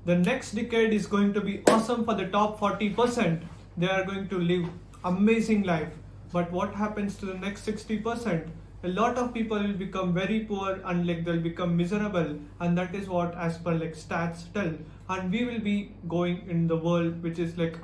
The next decade is going to be awesome for the top 40%. They are going to live amazing life. But what happens to the next 60%? A lot of people will become very poor and like they'll become miserable, and that is what as per like stats tell. And we will be going in the world which is like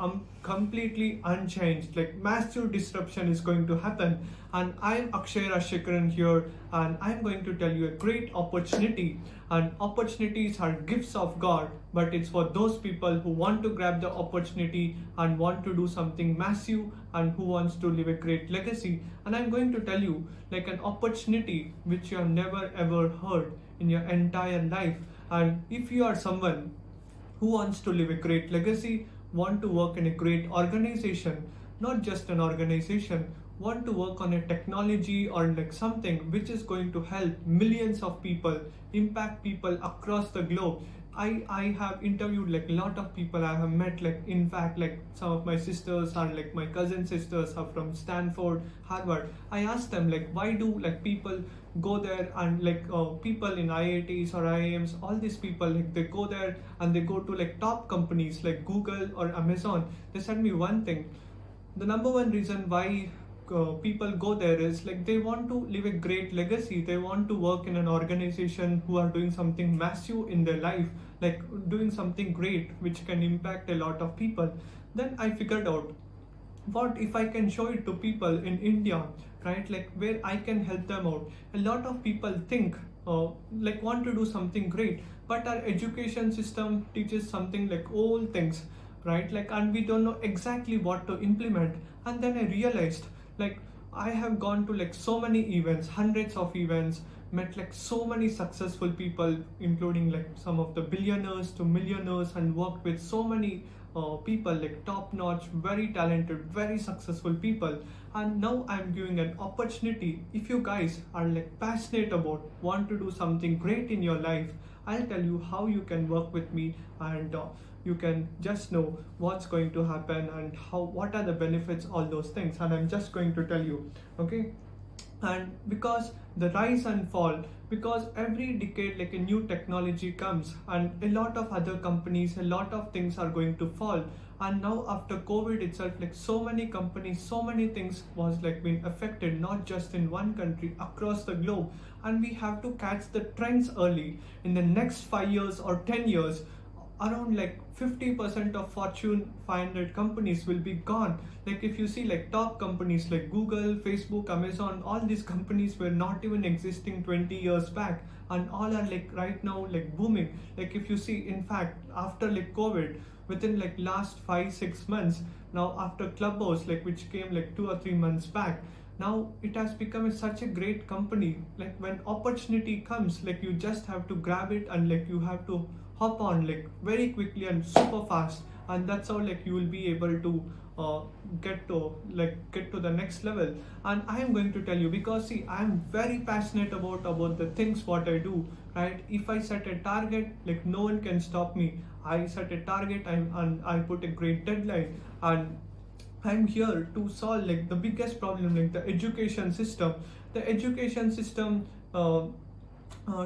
completely unchanged, like massive disruption is going to happen. And I'm Akshay Rashikaran here, and I'm going to tell you a great opportunity. And opportunities are gifts of God, but it's for those people who want to grab the opportunity and want to do something massive and who wants to leave a great legacy. And I'm going to tell you like an opportunity which you have never ever heard in your entire life. And if you are someone who wants to leave a great legacy, want to work in a great organization, not just an organization, want to work on a technology or like something which is going to help millions of people, impact people across the globe. I have interviewed like a lot of people I have met, like in fact like some of my sisters are like my cousin sisters are from Stanford, Harvard. I asked them like why do like people go there, and like people in IITs or IIMs, all these people like they go there and they go to like top companies like Google or Amazon. They said me one thing, the number one reason why people go there is like they want to leave a great legacy. They want to work in an organization who are doing something massive in their life, like doing something great which can impact a lot of people. Then I figured out, what if I can show it to people in India, right? Like where I can help them out. A lot of people think like want to do something great, but our education system teaches something like old things, right? Like, and we don't know exactly what to implement. And then I realized like I have gone to like so many events, hundreds of events, met like so many successful people, including like some of the billionaires to millionaires, and worked with so many people like top notch, very talented, very successful people. And now I'm giving an opportunity. If you guys are like passionate about, want to do something great in your life, I'll tell you how you can work with me, and you can just know what's going to happen and what are the benefits, all those things. And I'm just going to tell you, okay? And because the rise and fall, because every decade like a new technology comes, and a lot of other companies, a lot of things are going to fall. And now after COVID itself, like so many companies, so many things was like being affected, not just in one country, across the globe. And we have to catch the trends early. In the next 5 years or 10 years, around like 50% of Fortune 500 companies will be gone. Like if you see like top companies like Google, Facebook, Amazon, all these companies were not even existing 20 years back, and all are like right now like booming. Like if you see, in fact, after like COVID, within like last 5-6 months, now after Clubhouse, like which came like 2 or 3 months back, now it has become such a great company. Like when opportunity comes, like you just have to grab it, and like you have to hop on like very quickly and super fast, and that's how like you will be able to get to the next level. And I am going to tell you, because see, I am very passionate about the things what I do, right? If I set a target, like no one can stop me. I set a target, and I put a great deadline, and I'm here to solve like the biggest problem, like the education system. The education system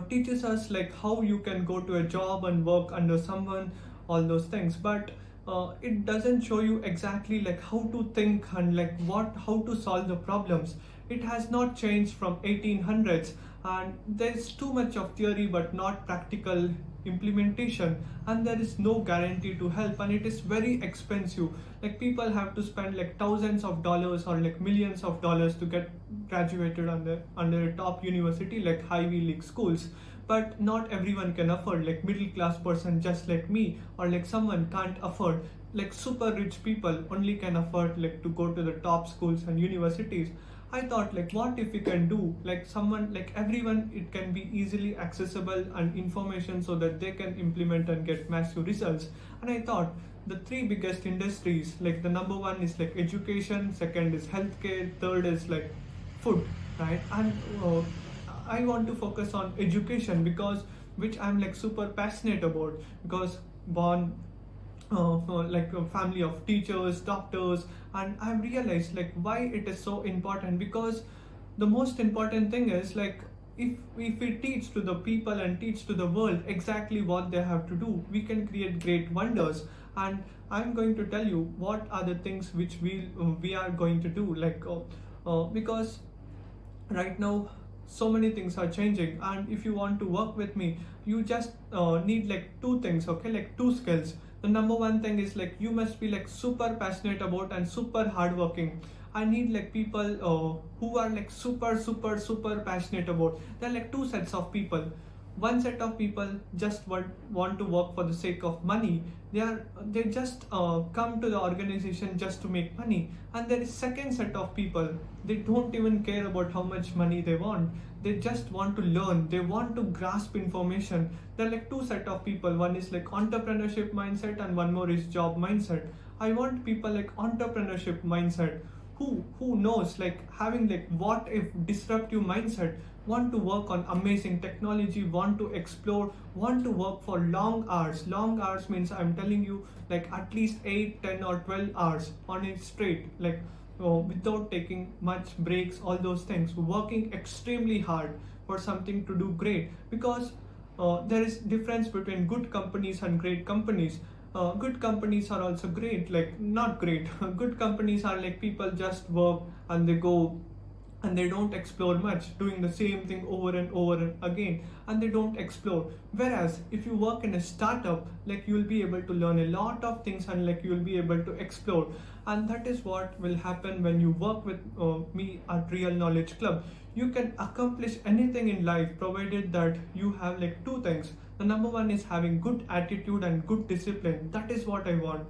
teaches us like how you can go to a job and work under someone, all those things, but it doesn't show you exactly like how to think and like how to solve the problems. It has not changed from 1800s, and there's too much of theory but not practical implementation, and there is no guarantee to help, and it is very expensive. Like people have to spend like thousands of dollars or like millions of dollars to get graduated under a top university like Ivy League schools. But not everyone can afford, like middle class person just like me, or like someone can't afford. Like super rich people only can afford like to go to the top schools and universities. I thought like what if we can do like someone, like everyone, it can be easily accessible and information so that they can implement and get massive results. And I thought the three biggest industries, like the number one is like education, second is healthcare, third is like food, right? And I want to focus on education, because which I'm like super passionate about, because born like a family of teachers, doctors, and I've realized like why it is so important. Because the most important thing is like if we teach to the people and teach to the world exactly what they have to do, we can create great wonders. And I'm going to tell you what are the things which we are going to do, because right now so many things are changing, and if you want to work with me, you just need like two things, okay, like two skills. The number one thing is like you must be like super passionate about and super hardworking. I need like people who are like super passionate about. There are like two sets of people. One set of people just want to work for the sake of money. They just come to the organization just to make money. And there is second set of people. They don't even care about how much money they want. They just want to learn. They want to grasp information. There are like two set of people. One is like entrepreneurship mindset and one more is job mindset. I want people like entrepreneurship mindset who knows like having like what if disruptive mindset, want to work on amazing technology, want to explore, want to work for long hours. Long hours means I'm telling you like at least 8, 10 or 12 hours on it straight, like without taking much breaks, all those things, working extremely hard for something to do great. Because there is difference between good companies and great companies. Good companies are also great, like not great. Good companies are like people just work and they go and they don't explore much, doing the same thing over and over again, and they don't explore. Whereas if you work in a startup, like you'll be able to learn a lot of things and like you'll be able to explore. And that is what will happen when you work with me at Real Knowledge Club. You can accomplish anything in life provided that you have like two things. The number one is having good attitude and good discipline. That is what I want.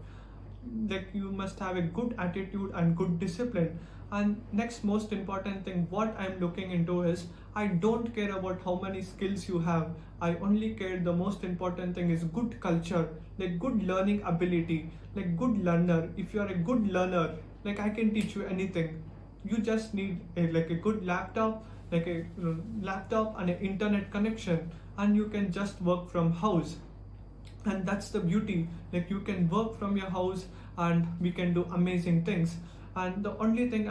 Like you must have a good attitude and good discipline. And next most important thing what I'm looking into is, I don't care about how many skills you have. I only care, the most important thing is good culture, like good learning ability, like good learner. If you are a good learner, like I can teach you anything. You just need like a good laptop, like a laptop and an internet connection, and you can just work from house. And that's the beauty, like you can work from your house and we can do amazing things. And the only thing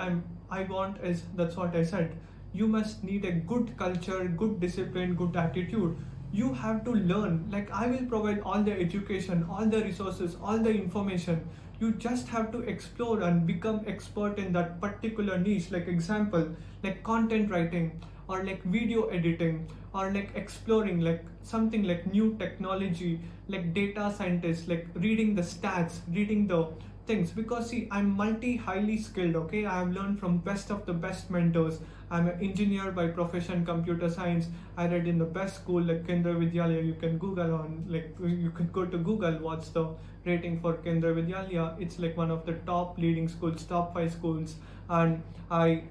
I want is, that's what I said, you must need a good culture, good discipline, good attitude. You have to learn, like I will provide all the education, all the resources, all the information. You just have to explore and become expert in that particular niche. Like example, like content writing or like video editing, or like exploring like something like new technology, like data scientist, like reading the stats, reading the things. Because see, I'm highly skilled, okay. I have learned from best of the best mentors. I'm an engineer by profession, computer science. I read in the best school like Kendra Vidyalaya. You can Google on, like you can go to Google what's the rating for Kendra Vidyalaya. It's like one of the top leading schools, top 5 schools. And I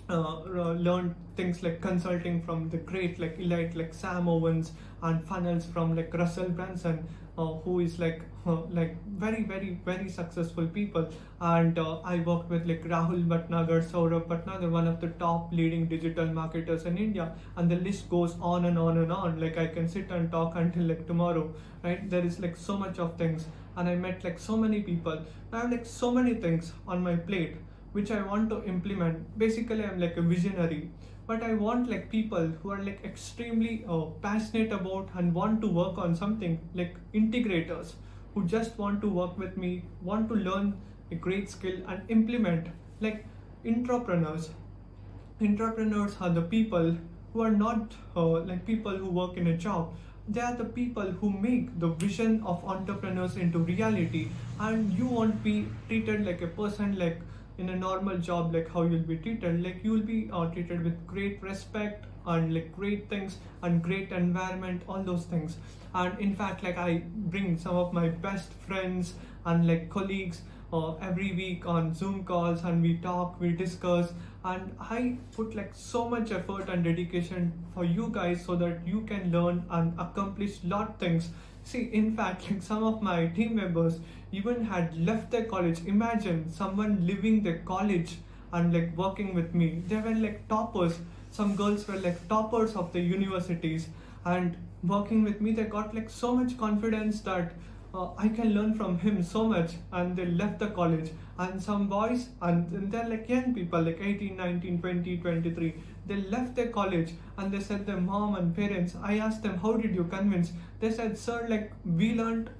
learned things like consulting from the great like elite like Sam Owens, and funnels from like Russell Branson, who is like very successful people. And I worked with like Rahul Bhatnagar, Saurabh Bhatnagar, one of the top leading digital marketers in India, and the list goes on and on and on. Like I can sit and talk until like tomorrow, right? There is like so much of things, and I met like so many people. I have like so many things on my plate which I want to implement. Basically, I'm like a visionary, but I want like people who are like extremely passionate about and want to work on something, like integrators who just want to work with me, want to learn a great skill and implement. Like entrepreneurs. Entrepreneurs are the people who are not like people who work in a job. They are the people who make the vision of entrepreneurs into reality. And you won't be treated like a person like in a normal job, like how you'll be treated. Like you'll be treated with great respect and like great things and great environment, all those things. And in fact, like I bring some of my best friends and like colleagues every week on Zoom calls, and we talk, we discuss, and I put like so much effort and dedication for you guys so that you can learn and accomplish lot things. See, in fact, like some of my team members even had left their college. Imagine someone leaving their college and like working with me. They were like toppers. Some girls were like toppers of the universities, and working with me, they got like so much confidence that I can learn from him so much, and they left the college. And some boys, and they're like young people, like 18, 19, 20, 23, they left their college, and they said their mom and parents, I asked them, how did you convince? They said, sir, like we learned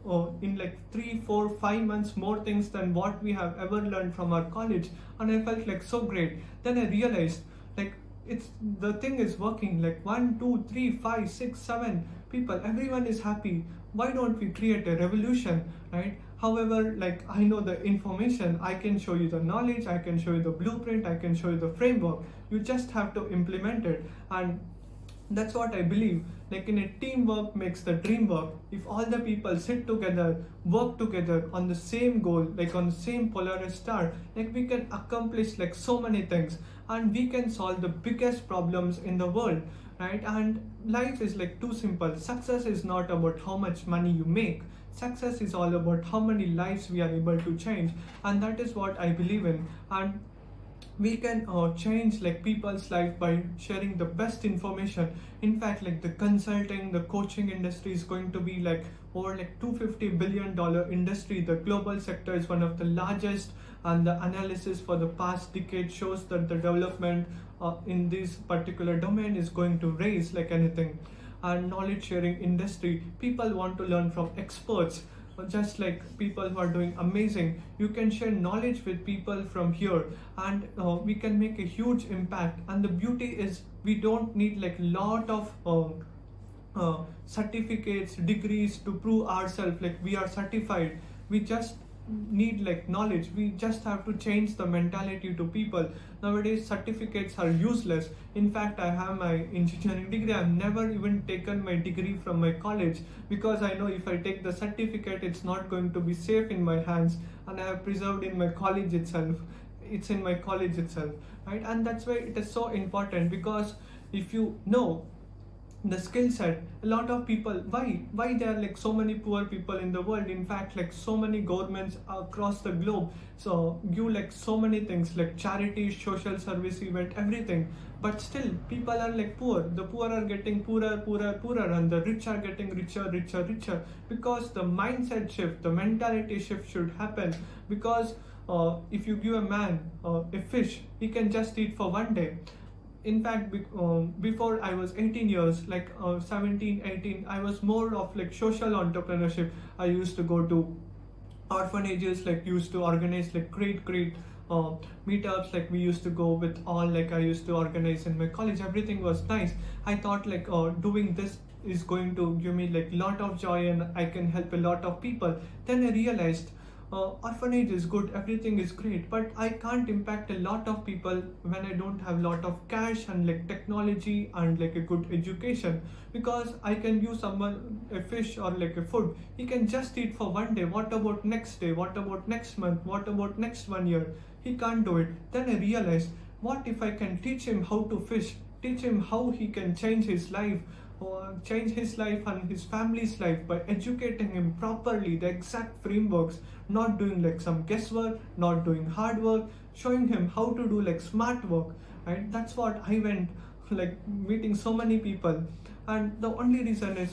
in like 3, 4, 5 months more things than what we have ever learned from our college. And I felt like so great. Then I realized, like, it's the thing is working, like 1, 2, 3, 5, 6, 7 people, everyone is happy. Why don't we create a revolution, right? However, like I know the information, I can show you the knowledge, I can show you the blueprint, I can show you the framework. You just have to implement it. And that's what I believe. Like in a teamwork makes the dream work. If all the people sit together, work together on the same goal, like on the same Polaris star, like we can accomplish like so many things, and we can solve the biggest problems in the world, right? And life is like too simple. Success is not about how much money you make. Success is all about how many lives we are able to change, and that is what I believe in. And we can change like people's life by sharing the best information. In fact, like the consulting, the coaching industry is going to be like over like $250 billion industry. The global sector is one of the largest, and the analysis for the past decade shows that the development in this particular domain is going to raise like anything. And knowledge sharing industry, people want to learn from experts, just like people who are doing amazing. You can share knowledge with people from here, and we can make a huge impact. And the beauty is we don't need like lot of certificates, degrees to prove ourselves like we are certified. We just need like knowledge. We just have to change the mentality to people. Nowadays certificates are useless. In fact, I have my engineering degree. I've never even taken my degree from my college, because I know if I take the certificate, it's not going to be safe in my hands, and I have preserved in my college itself. It's in my college itself, right? And that's why it is so important, because if you know the skill set, a lot of people, why there are like so many poor people in the world. In fact, like so many governments across the globe so give like so many things like charities, social service event, everything, but still people are like poor. The poor are getting poorer, and the rich are getting richer, because the mindset shift, the mentality shift should happen. Because if you give a man a fish, he can just eat for one day. In fact, before I was 18 years, like 17, 18, I was more of like social entrepreneurship. I used to go to orphanages, like used to organize like great meetups. Like we used to go with all, like I used to organize in my college. Everything was nice. I thought like doing this is going to give me like lot of joy, and I can help a lot of people. Then I realized orphanage is good, everything is great, but I can't impact a lot of people when I don't have lot of cash and like technology and like a good education. Because I can give someone a fish or like a food, he can just eat for one day. What about next day? What about next month? What about next 1 year? He can't do it. Then I realized, what if I can teach him how to fish, teach him how he can change his life, or change his life and his family's life by educating him properly, the exact frameworks, not doing like some guesswork, not doing hard work, showing him how to do like smart work, right? That's what I went like meeting so many people. And the only reason is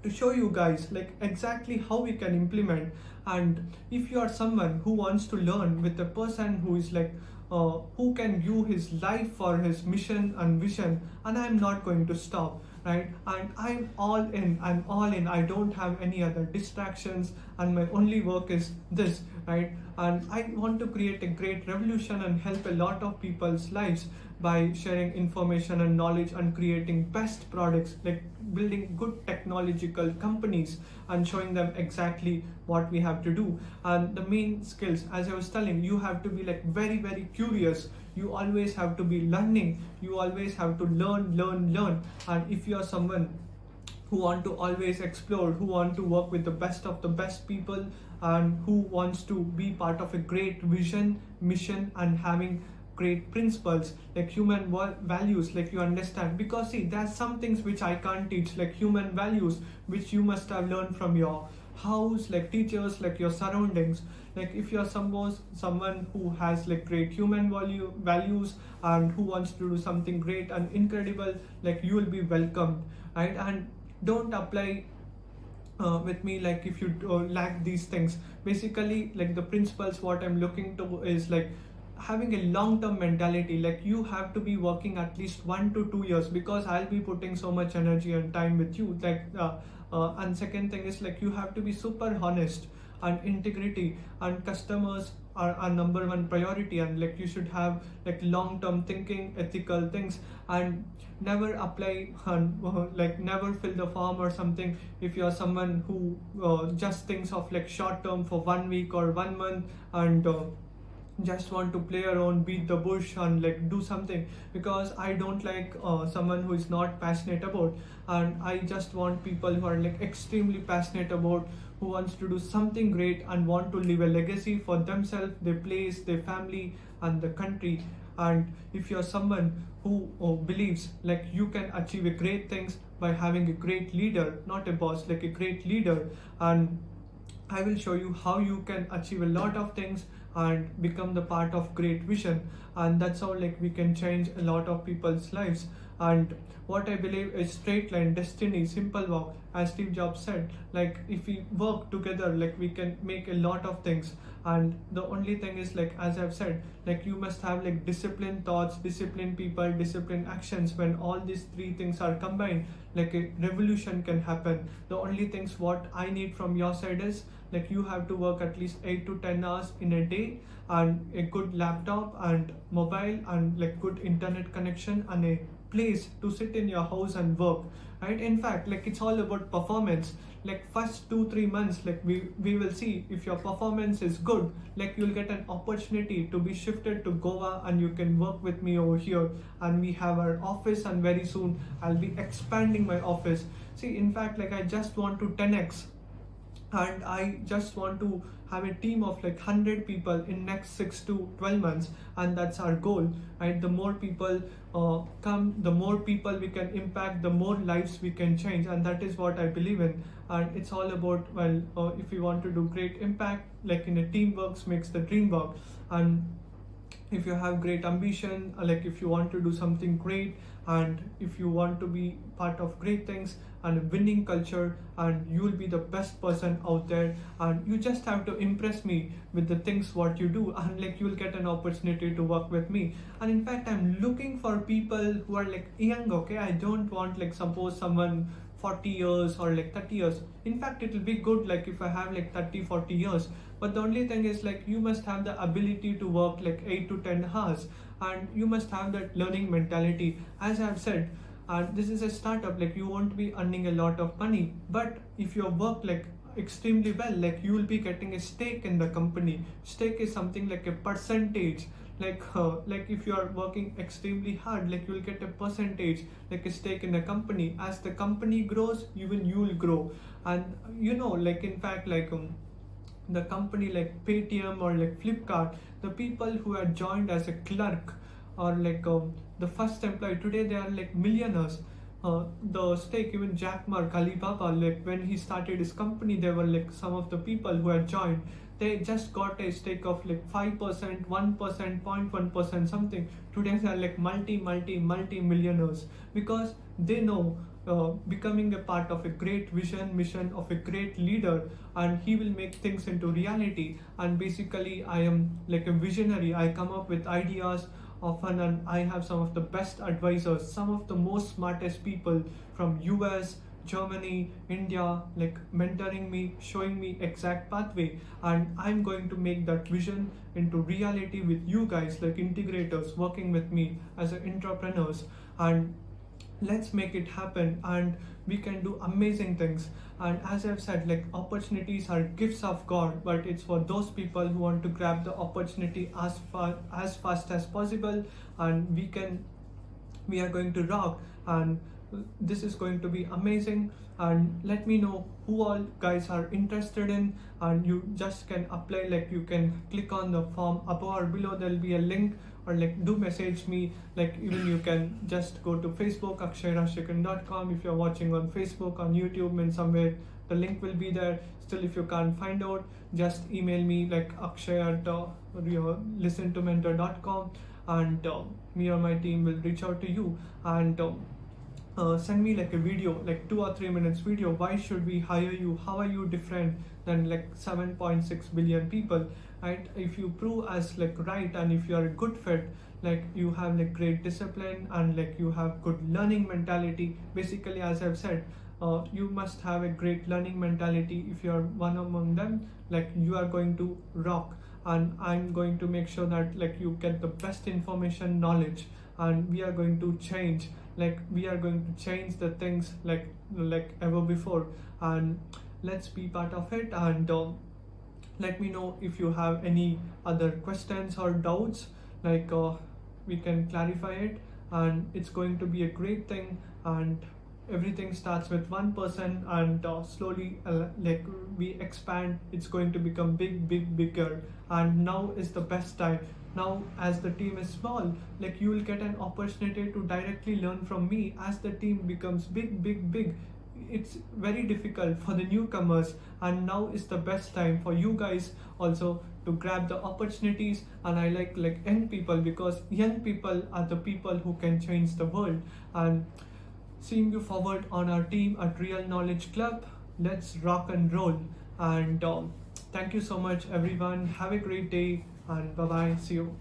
to show you guys like exactly how we can implement. And if you are someone who wants to learn with a person who is like who can view his life for his mission and vision, and I'm not going to stop, right? And I'm all in. I don't have any other distractions, and my only work is this, right? And I want to create a great revolution and help a lot of people's lives by sharing information and knowledge and creating best products, like building good technological companies and showing them exactly what we have to do. And the main skills, as I was telling, you have to be like very curious. You always have to be learning. You always have to learn. And if you are someone who want to always explore, who want to work with the best of the best people, and who wants to be part of a great vision, mission, and having great principles like human values, like you understand. Because see, there's some things which I can't teach, like human values, which you must have learned from your house, like teachers, like your surroundings. Like if you're someone who has like great human values and who wants to do something great and incredible, like you will be welcomed, right? And don't apply with me, like if you lack these things. Basically, like the principles what I'm looking to is like having a long-term mentality. Like you have to be working at least 1 to 2 years, because I'll be putting so much energy and time with you. And second thing is like you have to be super honest, and integrity and customers are number one priority, and like you should have like long-term thinking, ethical things, and never apply and like never fill the form or something if you're someone who just thinks of like short term for 1 week or 1 month, and just want to play around, beat the bush, and like do something. Because I don't like someone who is not passionate about, and I just want people who are like extremely passionate about, who wants to do something great and want to leave a legacy for themselves, their place, their family, and the country. And if you're someone who believes like you can achieve a great things by having a great leader, not a boss, like a great leader, and I will show you how you can achieve a lot of things and become the part of great vision. And that's how like we can change a lot of people's lives. And what I believe is straight line destiny, simple walk, as Steve Jobs said. Like if we work together, like we can make a lot of things. And the only thing is, like as I've said, like you must have like disciplined thoughts, disciplined people, disciplined actions. When all these three things are combined, like a revolution can happen. The only things what I need from your side is like you have to work at least 8 to 10 hours in a day, and a good laptop and mobile, and like good internet connection, and a place to sit in your house and work, right? In fact, like it's all about performance. Like first 2-3 months, like we will see if your performance is good, like you'll get an opportunity to be shifted to Goa, and you can work with me over here. And we have our office, and very soon I'll be expanding my office. See, in fact, like I just want to 10x, and I just want to have a team of like 100 people in next 6 to 12 months, and that's our goal, right? The more people come, the more people we can impact, the more lives we can change, and that is what I believe in. And it's all about, well, if we want to do great impact, like in a team works makes the dream work. And if you have great ambition, like if you want to do something great, and if you want to be part of great things and a winning culture, and you will be the best person out there, and you just have to impress me with the things what you do, and like you will get an opportunity to work with me. And in fact, I'm looking for people who are like young, okay? I don't want like suppose someone 40 years or like 30 years. In fact, it will be good like if I have like 30-40 years. But the only thing is like you must have the ability to work like 8 to 10 hours, and you must have that learning mentality. As I've said, and this is a startup, like you won't be earning a lot of money, but if you work like extremely well, like you will be getting a stake in the company. Stake is something like a percentage. Like if you are working extremely hard, like you will get a percentage, like a stake in the company. As the company grows, even you will grow. And you know, like in fact, like the company like Paytm or like Flipkart, the people who had joined as a clerk or like the first employee, today they are like millionaires. The stake, even Jack Ma, Alibaba, like when he started his company, there were like some of the people who had joined, they just got a stake of like 5%, 1%, 0.1%, something. Today they are like multi millionaires, because they know becoming a part of a great vision, mission of a great leader, and he will make things into reality. And basically, I am like a visionary. I come up with ideas often, and I have some of the best advisors, some of the most smartest people from US, Germany, India, like mentoring me, showing me exact pathway, and I'm going to make that vision into reality with you guys, like integrators working with me as entrepreneurs. And let's make it happen, and we can do amazing things. And as I've said, like opportunities are gifts of God, but it's for those people who want to grab the opportunity as fast as possible. And we are going to rock, and this is going to be amazing. And let me know who all guys are interested in, and you just can apply. Like you can click on the form above or below, there'll be a link, or like do message me. Like even you can just go to Facebook, akshayrajasekhar.com. if you're watching on Facebook, on YouTube, and somewhere the link will be there. Still, if you can't find out, just email me like akshay@listentomentor.com, and me or my team will reach out to you. And send me like a video, like 2 or 3 minutes video. Why should we hire you? How are you different than like 7.6 billion people? Right? If you prove us like right, and if you are a good fit, like you have like great discipline and like you have good learning mentality. Basically, as I've said, you must have a great learning mentality. If you are one among them, like you are going to rock, and I'm going to make sure that like you get the best information, knowledge, and we are going to change, like we are going to change the things like ever before. And let's be part of it. And let me know if you have any other questions or doubts, like we can clarify it. And it's going to be a great thing. And everything starts with one person, and slowly like we expand, it's going to become bigger. And now is the best time. Now as the team is small, like you will get an opportunity to directly learn from me. As the team becomes big, it's very difficult for the newcomers, and now is the best time for you guys also to grab the opportunities. And I like young people, because young people are the people who can change the world. And seeing you forward on our team at Real Knowledge Club. Let's rock and roll. And thank you so much, everyone. Have a great day, and bye bye. See you.